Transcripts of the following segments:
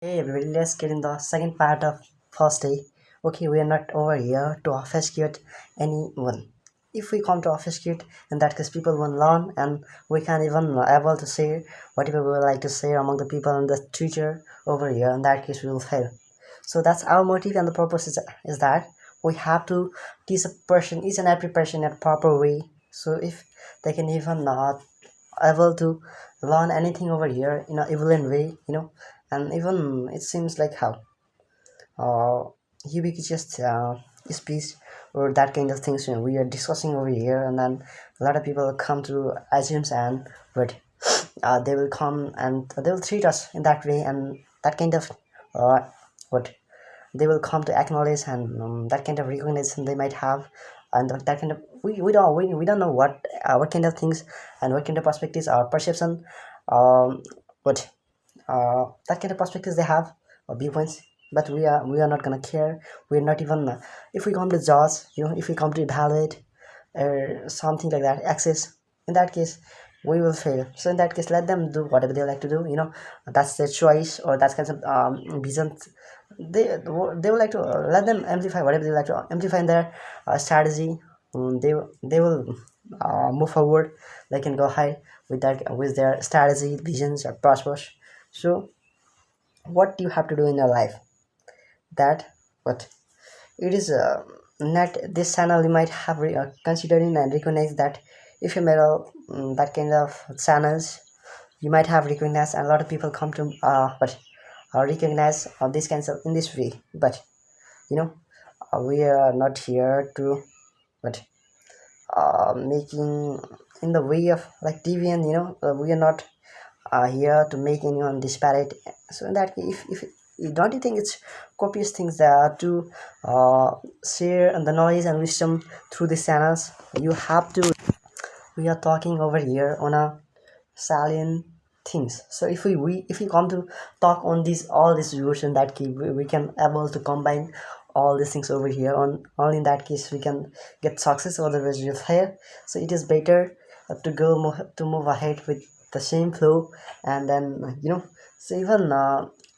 Hey everybody, let's get in the second part of first day. Okay, we are not over here to obfuscate anyone. If we come to obfuscate, in that case people won't learn and we can't even able to say whatever we would like to say among the people in the future over here. In that case we will fail. So that's our motive and the purpose is that we have to teach a person, each and every person in a proper way. So if they can even not able to learn anything over here in a evolved way, and even it seems like how uh ubiquitous speech or that kind of things we are discussing over here, and then a lot of people come to assumes and but they will come and they will treat us in that way, and that kind of uh, what they will come to acknowledge, and that kind of recognition they might have, and that kind of we don't know what kind of things and what kind of perspectives or perception, but that kind of perspectives they have or viewpoints, but we are not gonna care. We're not even if we come to judge, if we come to evaluate or something like that access, in that case we will fail. So in that case let them do whatever they like to do, that's their choice, or that's kind of vision. They would like to let them amplify whatever they like to amplify in their strategy. They will move forward. They can go high with that, with their strategy, visions, or prospers. So what you have to do in your life, that what it is not this channel you might have considering and recognize that if you made that kind of channels, you might have recognized, and a lot of people come to but recognize these kinds of in this way. But you know we are not here to but making in the way of like deviant, we are not here to make anyone disparate. So in that case, if don't you think it's copious things that to share the knowledge and wisdom through these channels? You have to. We are talking over here on a salient things. So if we come to talk on this all this viewers, in that case we can able to combine all these things over here on only in that case we can get success, otherwise we'll fail. So it is better to to move ahead with the same flow, and then so even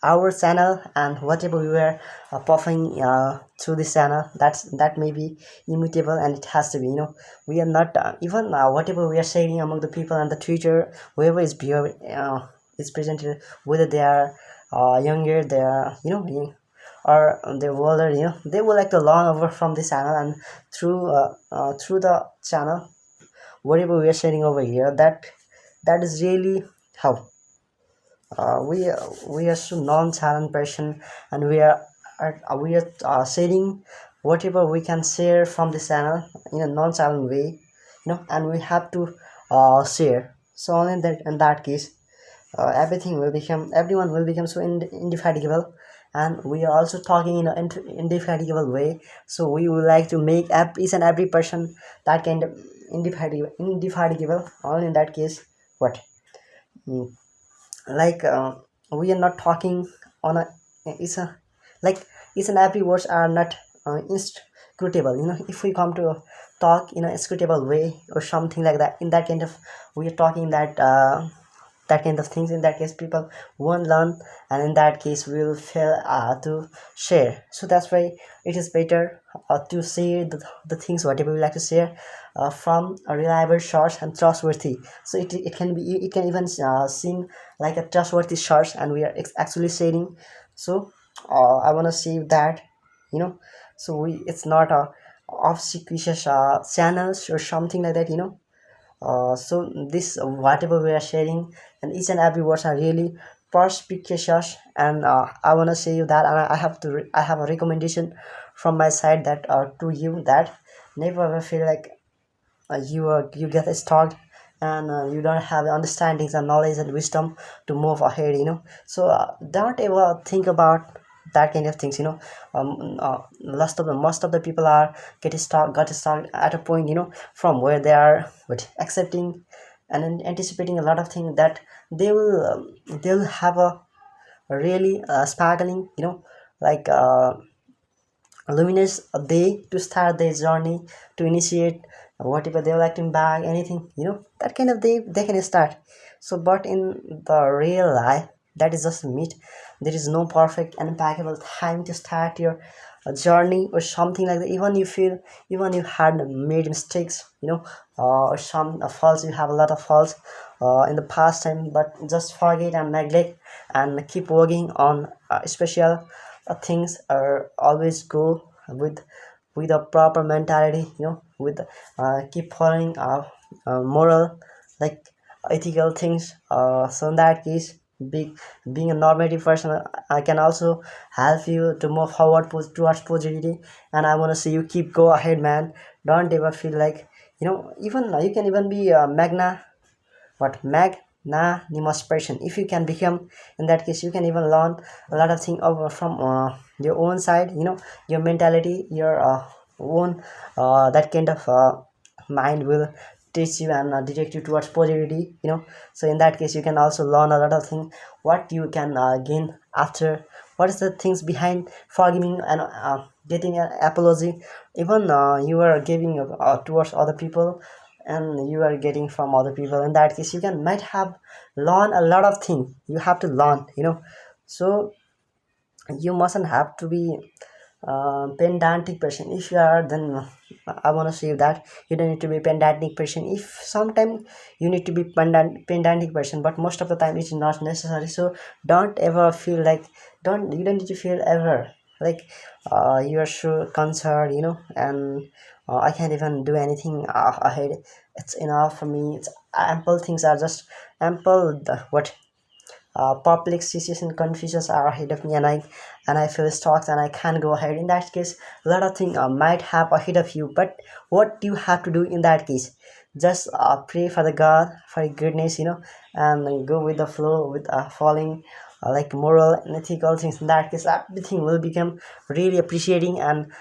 our channel and whatever we were performing through this channel, that may be immutable, and it has to be, we are not even whatever we are saying among the people and the future, whoever is behavior is presented, whether they are younger, they are or they're older, they would like to learn over from this channel, and through the channel whatever we are sharing over here, that is really how we are so non-challenge person, and we are sharing whatever we can share from this channel in a non-challenge way, and we have to share. So only in that case everything will become, everyone will become so indefatigable, and we are also talking in an indefatigable way. So we would like to make each and every person that kind of indefatigable. Only in that case what Mm, like we are not talking on a it's a like each and every words are not inscrutable, if we come to talk in a inscrutable way or something like that, in that kind of we are talking that kind of things, in that case people won't learn, and in that case we will fail to share. So that's why it is better to say the things whatever we like to share from a reliable source and trustworthy. So it can be, it can even seem like a trustworthy source, and we are actually sharing. So I want to say that, you know so we it's not a obsequious channels or something like that, so this whatever we are sharing, and each and every words are really perspicacious, and I want to say you that, and I have a recommendation from my side that to you, that never ever feel like you get stuck, and you don't have understandings and knowledge and wisdom to move ahead, so don't ever think about that kind of things, most of the people are got stuck at a point, from where they are with accepting and anticipating a lot of things, that they will have a really sparkling, like luminous day to start their journey, to initiate whatever they would like to embark anything, that kind of day they can start. So but in the real life, that is just myth. There is no perfect and impeccable time to start your journey or something like that. Even you feel, even you had made mistakes, or some faults, you have a lot of faults in the past time, but just forget and neglect and keep working on special things, or always go with a proper mentality, with keep following moral, like ethical things. So in that case, be, being a normative person, I can also help you to move forward towards positivity. And I want to see you keep go ahead, man. Don't ever feel like, even you can even be magna what magnanimous person. If you can become, in that case, you can even learn a lot of things over from your own side, your mentality, your own that kind of mind will teach you and direct you towards positivity, so in that case you can also learn a lot of things, what you can gain after, what is the things behind forgiving and getting an apology. Even you are giving towards other people, and you are getting from other people. In that case, you can might have learn a lot of things you have to learn, so you mustn't have to be pedantic person. If you are, then I want to say that you don't need to be pedantic person. If sometimes you need to be pedantic person, but most of the time it's not necessary. So don't ever feel like, you don't need to feel ever like you are so concerned, and I can't even do anything ahead. It's enough for me. It's ample things are just ample what public situation confusions are ahead of me, and I feel stuck and I can't go ahead. In that case, a lot of things might have ahead of you, but what you have to do in that case, just pray for the God for goodness, and go with the flow with following like moral and ethical things. In that case, everything will become really appreciating, and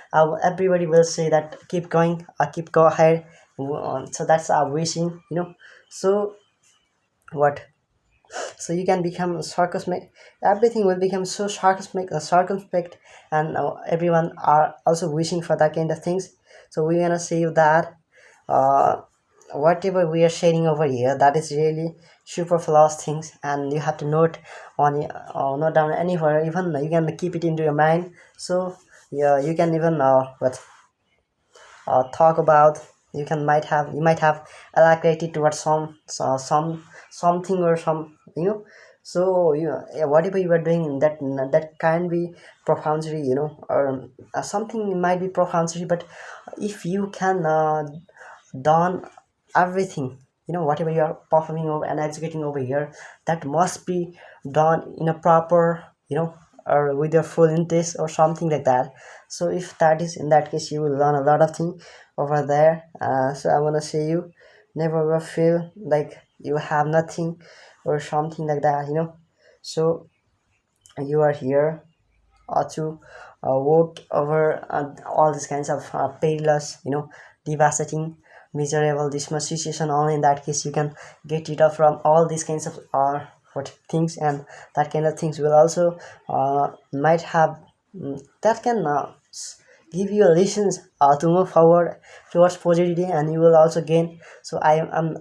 everybody will say that keep going, keep go ahead. So that's our wishing, so what, so you can become sarcastic. Everything will become so circumspect, and everyone are also wishing for that kind of things. So we're gonna say that uh, whatever we are sharing over here, that is really super flawless things, and you have to note down anywhere. Even you can keep it into your mind. So yeah, you can even talk about, you might have allocated towards something or some, so yeah, whatever you are doing, that can be profoundly, or something might be profoundly, but if you can done everything, whatever you are performing over and executing over here, that must be done in a proper, or with your full interest or something like that. So if that is, in that case, you will learn a lot of things over there. So I want to say you never ever feel like you have nothing or something like that, so you are here to work over all these kinds of perilous, devastating, miserable, dismal situation. Only in that case you can get rid of from all these kinds of what things, and that kind of things will also might have, that can give you lessons to move forward towards positivity, and you will also gain. So I am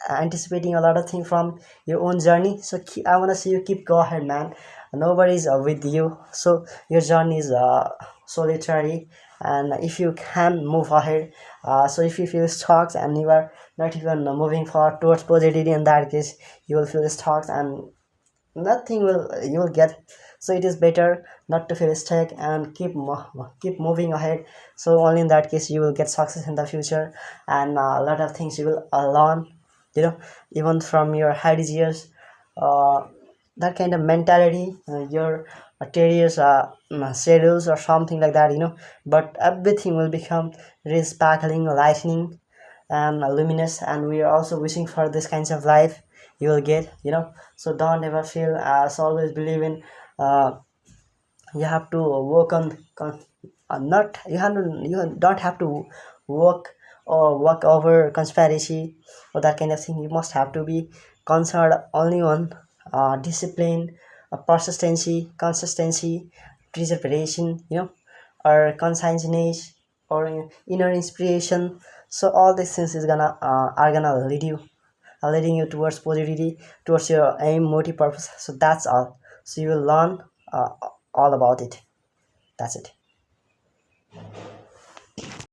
anticipating a lot of things from your own journey. So I want to see you keep go ahead, man. Nobody's with you, so your journey is solitary. And if you can move ahead, so if you feel stuck and you are not even moving forward towards positivity, in that case you will feel stuck and nothing will you will get. So it is better not to feel stuck and keep moving ahead. So only in that case you will get success in the future, and a lot of things you will learn, even from your high years, uh, that kind of mentality, your careers schedules or something like that, but everything will become really sparkling, lightning, and luminous, and we are also wishing for this kinds of life you will get, so don't ever feel, so always believe in, uh, you have to work on not you have to, you don't have to work or work over conspiracy or that kind of thing. You must have to be concerned only on discipline, persistency, consistency, preservation, or conscientiousness, or inner inspiration. So all these things is gonna are gonna lead you, leading you towards positivity, towards your aim, motive, purpose. So that's all. So you will learn all about it. That's it.